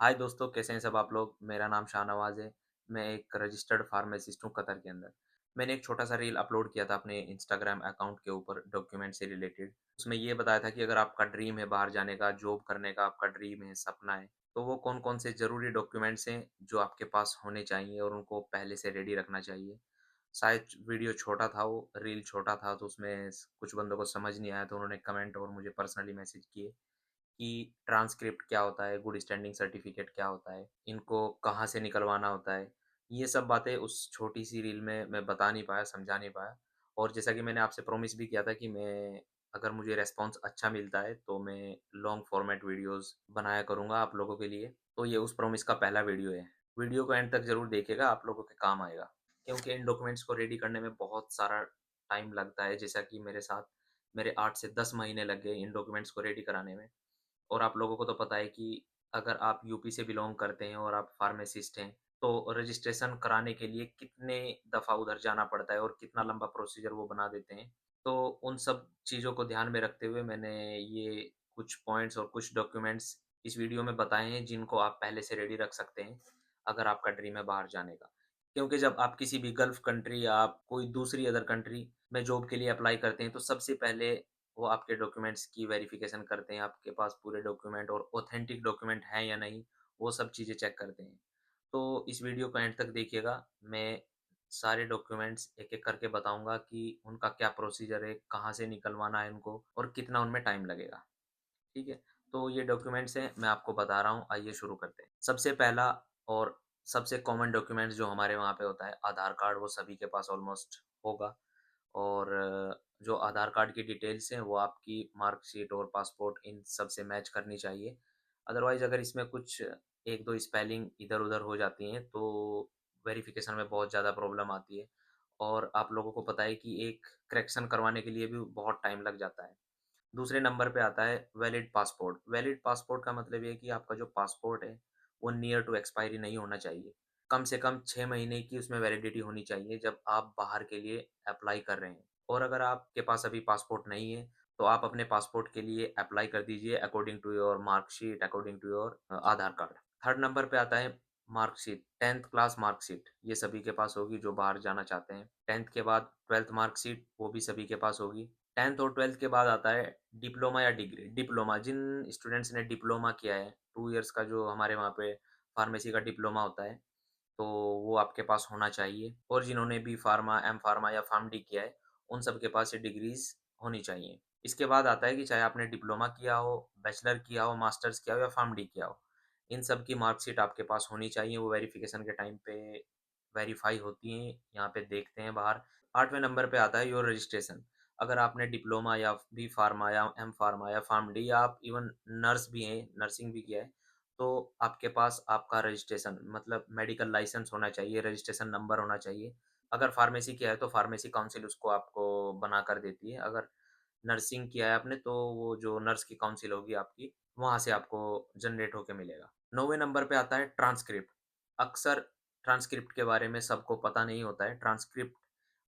हाय दोस्तों, कैसे हैं सब आप लोग? मेरा नाम शाहनवाज़ है। मैं एक रजिस्टर्ड फार्मासिस्ट हूँ कतर के अंदर। मैंने एक छोटा-सा रील अपलोड किया था अपने इंस्टाग्राम अकाउंट के ऊपर डॉक्यूमेंट से रिलेटेड। उसमें ये बताया था कि अगर आपका ड्रीम है बाहर जाने का, जॉब करने का आपका ड्रीम है, सपना है, तो वो कौन-कौन से ज़रूरी डॉक्यूमेंट्स हैं जो आपके पास होने चाहिए और उनको पहले से रेडी रखना चाहिए। शायद वीडियो छोटा था वो, रील छोटा था तो उसमें स कुछ बंदों को समझ नहीं आया तो उन्होंने कमेंट और मुझे पर्सनली मैसेज किए। कि ट्रांसक्रिप्ट क्या होता है, गुड स्टैंडिंग सर्टिफिकेट क्या होता है, इनको कहाँ से निकलवाना होता है। ये सब बातें उस छोटी-सी रील में मैं बता नहीं पाया, समझा नहीं पाया और जैसा कि मैंने आपसे प्रॉमिस भी किया था कि मैं अगर मुझे रिस्पॉन्स अच्छा मिलता है, तो मैं लॉन्ग फॉर्मेट वीडियोज़ बनाया करूँगा आप लोगों के लिए। तो ये उस प्रॉमिस का पहला वीडियो है। वीडियो को एंड तक ज़रूर देखिएगा, आप लोगों के काम आएगा। क्योंकि इन डॉक्यूमेंट्स को रेडी करने में बहुत सारा टाइम लगता है, जैसा कि मेरे साथ मेरे 8 से 10 महीने लग गए इन डॉक्यूमेंट्स को रेडी कराने में। और आप लोगों को तो पता है कि अगर आप यूपी से बिलॉन्ग करते हैं और आप फार्मासिस्ट हैं, तो रजिस्ट्रेशन कराने के लिए कितने दफ़ा उधर जाना पड़ता है और कितना लंबा प्रोसीजर वो बना देते हैं। तो उन सब चीज़ों को ध्यान में रखते हुए मैंने ये कुछ पॉइंट्स और कुछ डॉक्यूमेंट्स इस वीडियो में बताए हैं, जिनको आप पहले से रेडी रख सकते हैं, अगर आपका ड्रीम है बाहर जाने का। क्योंकि जब आप किसी भी गल्फ़ कंट्री या आप कोई दूसरी अदर कंट्री में जॉब के लिए अप्लाई करते हैं, तो सबसे पहले वो आपके डॉक्यूमेंट्स की वेरिफ़िकेशन करते हैं, आपके पास पूरे डॉक्यूमेंट और ऑथेंटिक डॉक्यूमेंट हैं या नहीं, वो सब चीज़ें चेक करते हैं। तो इस वीडियो को एंड तक देखिएगा, मैं सारे डॉक्यूमेंट्स एक-एक करके बताऊँगा कि उनका क्या प्रोसीजर है, कहाँ से निकलवाना है उनको और कितना उनमें टाइम लगेगा, ठीक है? तो ये डॉक्यूमेंट्स हैं, मैं आपको बता रहा हूँ, आइए शुरू करते हैं। सबसे पहला और सबसे कॉमन डॉक्यूमेंट्स जो हमारे वहाँ पे होता है, आधार कार्ड, वो सभी के पास ऑलमोस्ट होगा। और जो आधार कार्ड की डिटेल्स हैं वो आपकी मार्कशीट और पासपोर्ट इन सब से मैच करनी चाहिए। अदरवाइज़ अगर इसमें कुछ 1-2 स्पेलिंग इधर-उधर हो जाती हैं तो वेरिफ़िकेशन में बहुत ज़्यादा प्रॉब्लम आती है। और आप लोगों को पता है कि एक करेक्शन करवाने के लिए भी बहुत टाइम लग जाता है। दूसरे नंबर पे आता है वैलिड पासपोर्ट। वैलिड पासपोर्ट का मतलब ये है कि आपका जो पासपोर्ट है, वो नियर टू एक्सपायरी नहीं होना चाहिए। कम से कम 6 महीने की उसमें वैलिडिटी होनी चाहिए जब आप बाहर के लिए अप्लाई कर रहे हैं। और अगर आपके पास अभी पासपोर्ट नहीं है, तो आप अपने पासपोर्ट के लिए अप्लाई कर दीजिए according to your marksheet, according to your Aadhaar card. Third number पे आता है मार्कशीट, 10th क्लास मार्कशीट। ये सभी के पास होगी जो बाहर जाना चाहते हैं। 10th के बाद 12th मार्कशीट, वो भी सभी के पास होगी। 10th और 12th के बाद आता है डिप्लोमा या डिग्री। डिप्लोमा जिन स्टूडेंट्स ने डिप्लोमा किया है, 2 इयर्स का जो हमारे वहाँ पे फार्मेसी का डिप्लोमा होता है, तो वो आपके पास होना चाहिए। और जिन्होंने बी फार्मा, एम फार्मा या फार्मडी किया है, उन सब के पास ये डिग्रीज़ होनी चाहिए। इसके बाद आता है कि चाहे आपने डिप्लोमा किया हो, बैचलर किया हो, मास्टर्स किया हो या फार्मडी किया हो, इन सब की मार्कशीट आपके पास होनी चाहिए। वो वेरिफ़िकेशन के टाइम पे वेरीफ़ाई होती हैं, यहाँ पे देखते हैं बाहर। 8वें नंबर पे आता है योर रजिस्ट्रेशन। अगर आपने डिप्लोमा या बी फार्मा या एम फार्मा या फार्मडी या आप इवन नर्स भी हैं, नर्सिंग भी किया है, तो आपके पास आपका रजिस्ट्रेशन मतलब मेडिकल लाइसेंस होना चाहिए, रजिस्ट्रेशन नंबर होना चाहिए। अगर फार्मेसी किया है तो फार्मेसी काउंसिल उसको आपको बना कर देती है। अगर नर्सिंग किया है आपने तो वो जो नर्स की काउंसिल होगी आपकी, वहाँ से आपको जनरेट होके मिलेगा। 9वें नंबर पे आता है ट्रांसक्रिप्ट। अक्सर ट्रांसक्रिप्ट के बारे में सबको पता नहीं होता है। ट्रांसक्रिप्ट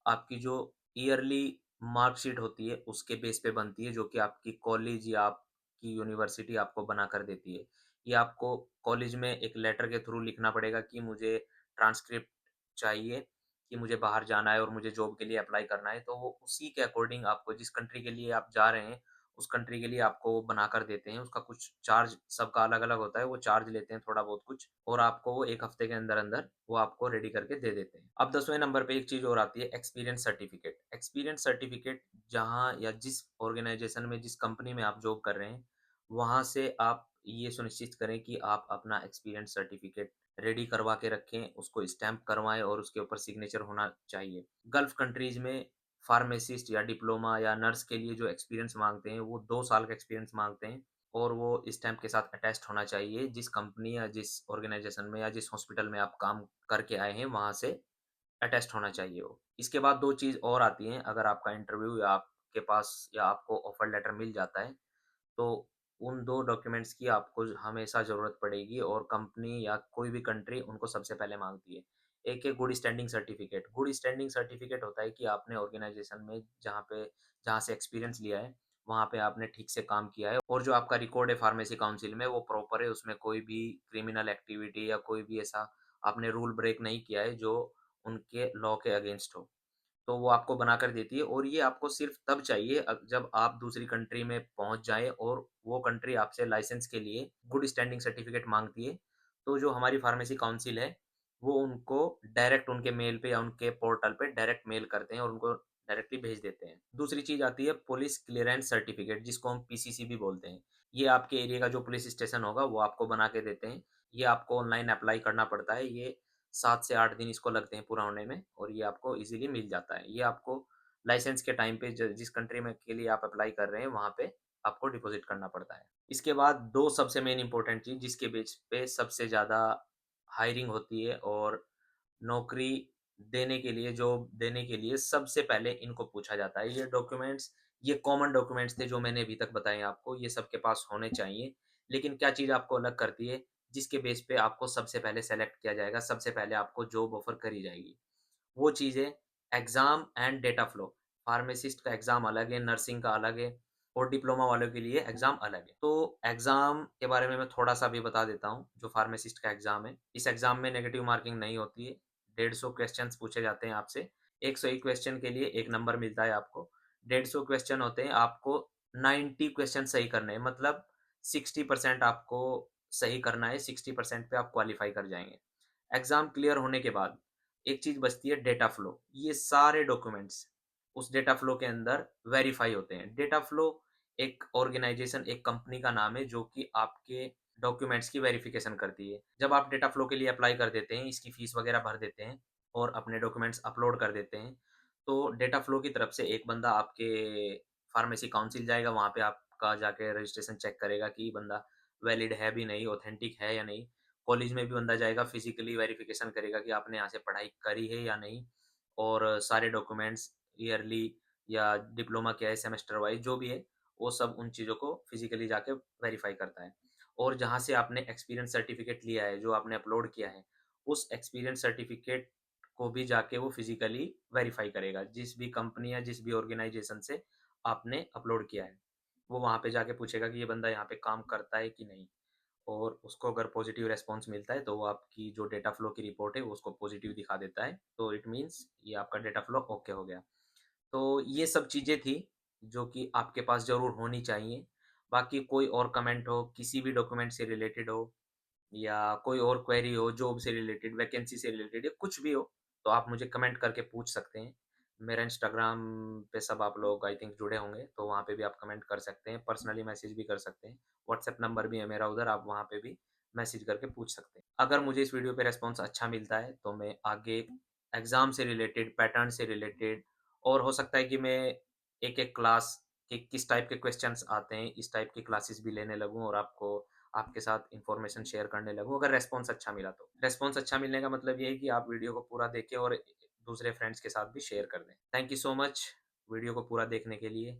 आपकी जो ईयरली मार्कशीट होती है, उसके बेस पे बनती है, जो कि आपकी कॉलेज या आपकी यूनिवर्सिटी आपको बना कर देती है। ये आपको कॉलेज में एक लेटर के थ्रू लिखना पड़ेगा कि मुझे ट्रांसक्रिप्ट चाहिए, कि मुझे बाहर जाना है और मुझे जॉब के लिए अप्लाई करना है, तो वो उसी के अकॉर्डिंग आपको जिस कंट्री के लिए आप जा रहे हैं, उस कंट्री के लिए आपको वो बना कर देते हैं। उसका कुछ चार्ज सबका अलग-अलग होता है, वो चार्ज लेते हैं थोड़ा बहुत कुछ और आपको वो 1 हफ्ते के अंदर-अंदर वो आपको रेडी करके दे देते हैं। अब 10वें नंबर पे एक चीज़ और आती है एक्सपीरियंस सर्टिफिकेट। एक्सपीरियंस सर्टिफिकेट जहाँ या जिस ऑर्गनाइज़ेशन में, जिस कंपनी में आप जॉब कर रहे हैं, वहाँ से आप ये सुनिश्चित करें कि आप अपना एक्सपीरियंस सर्टिफिकेट रेडी करवा के रखें, उसको स्टैम्प करवाएँ और उसके ऊपर सिग्नेचर होना चाहिए। गल्फ़ कंट्रीज़ में फार्मासिस्ट या डिप्लोमा या नर्स के लिए जो एक्सपीरियंस माँगते हैं, वो 2 साल का एक्सपीरियंस माँगते हैं और वो स्टैम्प के साथ अटैच्ड होना चाहिए। जिस कंपनी या जिस ऑर्गनाइज़ेशन में या जिस हॉस्पिटल में आप काम करके आए हैं, वहाँ से अटैच्ड होना चाहिए वो। इसके बाद 2 चीज़ और आती हैं, अगर आपका इंटरव्यू या आपके पास या आपको ऑफ़र लेटर मिल जाता है, तो उन 2 डॉक्यूमेंट्स की आपको हमेशा ज़रूरत पड़ेगी और कंपनी या कोई भी कंट्री उनको सबसे पहले माँगती है। एक है good standing certificate. Good standing certificate होता है कि आपने ऑर्गनाइज़ेशन में जहाँ से एक्सपीरियंस लिया है, वहाँ पे आपने ठीक से काम किया है और जो आपका रिकॉर्ड है फार्मेसी काउंसिल में वो प्रॉपर है, उसमें कोई भी क्रिमिनल एक्टिविटी या कोई भी ऐसा आपने रूल ब्रेक नहीं किया है जो उनके लॉ के अगेंस्ट हो। तो वो आपको बनाकर देती है और ये आपको सिर्फ़ तब चाहिए जब आप दूसरी कंट्री में पहुँच जाएँ और वो कंट्री आपसे लाइसेंस के लिए गुड स्टैंडिंग सर्टिफ़िकेट माँगती है। तो जो हमारी फार्मेसी काउंसिल है, वो उनको डायरेक्ट उनके मेल पे या उनके पोर्टल पे डायरेक्ट मेल करते हैं और उनको डायरेक्टली भेज देते हैं। दूसरी चीज़ आती है पुलिस क्लीयरेंस सर्टिफ़िकेट जिसको हम पीसीसी भी बोलते हैं। ये आपके एरिया का जो पुलिस स्टेशन होगा वो आपको बना के देते हैं। ये आपको ऑनलाइन अप्लाई करना पड़ता है। ये 7 से 8 दिन इसको लगते हैं पूरा होने में और ये आपको ईज़िली मिल जाता है। ये आपको लाइसेंस के टाइम पे ज जिस कंट्री में के लिए आप अप्लाई कर रहे हैं, वहाँ पे आपको डिपॉज़िट करना पड़ता है। इसके बाद 2 सबसे मेन इम्पोर्टेंट चीज़ जिसके बेस पे सबसे ज़्यादा हायरिंग होती है और नौकरी देने के लिए, जॉब देने के लिए सबसे पहले इनको पूछा जाता है। ये डॉक्यूमेंट्स, ये कॉमन डॉक्यूमेंट्स थे जो मैंने अभी तक बताए आपको, ये सबके पास होने चाहिए। लेकिन क्या चीज़ आपको अलग करती है, जिसके बेस पे आपको सबसे पहले सेलेक्ट किया जाएगा, सबसे पहले आपको जॉब ऑफ़र करी जाएगी। वो चीज़ है exam and data flow. Pharmacist का एग्ज़ाम अलग है, नर्सिंग का अलग है और डिप्लोमा वालों के लिए एग्ज़ाम अलग है। तो एग्ज़ाम के बारे में मैं थोड़ा-सा अभी बता देता हूँ, जो फार्मासिस्ट का एग्ज़ाम है। इस एग्ज़ाम में नेगेटिव मार्किंग नहीं होती है। 150 क्वेश्चन्स पूछे जाते हैं आपसे। 101 क्वेश्चन के लिए 1 नंबर मिलता है आपको। 150 क्वेश्चन होते हैं, आपको 90 क्वेश्चन सही करने हैं, मतलब 60% आपको सही करना है, 60% पे आप क्वालीफाई कर जाएँगे। एग्ज़ाम क्लियर होने के बाद एक चीज़ बचती है डेटा फ्लो। ये सारे डॉक्यूमेंट्स उस डेटा फ्लो के अंदर वेरीफ़ाई होते हैं। डेटा फ्लो एक ऑर्गेनाइज़ेशन, एक कंपनी का नाम है जो कि आपके डॉक्यूमेंट्स की वेरिफ़िकेशन करती है। जब आप डेटा फ्लो के लिए अप्लाई कर देते हैं, इसकी फ़ीस वग़ैरह भर देते हैं और अपने डॉक्यूमेंट्स अपलोड कर देते हैं, तो डेटा फ्लो की तरफ से एक बंदा आपके फार्मेसी काउंसिल जाएगा, वहाँ पे आपका जाके रजिस्ट्रेशन चेक करेगा कि बंदा वैलिड है भी नहीं, ऑथेंटिक है या नहीं। कॉलेज में भी बंदा जाएगा, फिज़िकली वेरिफ़िकेशन करेगा कि आपने यहाँ से पढ़ाई करी है या नहीं और सारे डॉक्यूमेंट्स ईयरली या डिप्लोमा क्या है, सेमेस्टर वाइज़ जो भी है, वो सब उन चीज़ों को फिज़िकली जाके वेरीफ़ाई करता है। और जहाँ से आपने एक्सपीरियंस सर्टिफ़िकेट लिया है, जो आपने अपलोड किया है, उस एक्सपीरियंस सर्टिफ़िकेट को भी जाके वो फिज़िकली वेरीफ़ाई करेगा, जिस भी कंपनी या जिस भी ऑर्गेनाइज़ेशन से आपने अपलोड किया है। वो वहाँ पे जाके पूछेगा कि ये बंदा यहाँ पे काम करता है कि नहीं? और उसको अगर पॉजिटिव रिस्पॉन्स मिलता है तो वो आपकी जो डेटा फ्लो की रिपोर्ट है वो उसको पॉजिटिव दिखा देता है। तो इट मीन्स ये आपका डेटा फ्लो ओके हो गया। तो ये सब चीज़ें थी जो कि आपके पास ज़रूर होनी चाहिए। बाकी कोई और कमेंट हो, किसी भी डॉक्यूमेंट से रिलेटेड हो या कोई और क्वेरी हो, जॉब से रिलेटेड, वैकेंसी से रिलेटेड या कुछ भी हो, तो आप मुझे कमेंट करके पूछ सकते हैं। मेरा इंस्टाग्राम पे सब आप लोग आई थिंक जुड़े होंगे, तो वहाँ पे भी आप कमेंट कर सकते हैं, पर्सनली मैसेज भी कर सकते हैं। व्हाट्सएप नंबर भी है मेरा उधर, आप वहाँ पे भी मैसेज करके पूछ सकते हैं। अगर मुझे इस वीडियो पे रिस्पॉन्स अच्छा मिलता है, तो मैं आगे एग्ज़ाम से रिलेटेड, पैटर्न से रिलेटेड और हो सकता है कि मैं एक-एक क्लास के किस टाइप के क्वेश्चन्स आते हैं, इस टाइप की क्लासेस भी लेने लगूँ और आपको आपके साथ इन्फॉर्मेशन शेयर करने लगूँ, अगर रिस्पॉन्स अच्छा मिला तो। रिस्पॉन्स अच्छा मिलने का मतलब ये है कि आप वीडियो को पूरा देखें और दूसरे फ्रेंड्स के साथ भी शेयर कर दें। Thank you so much video को पूरा देखने के लिए।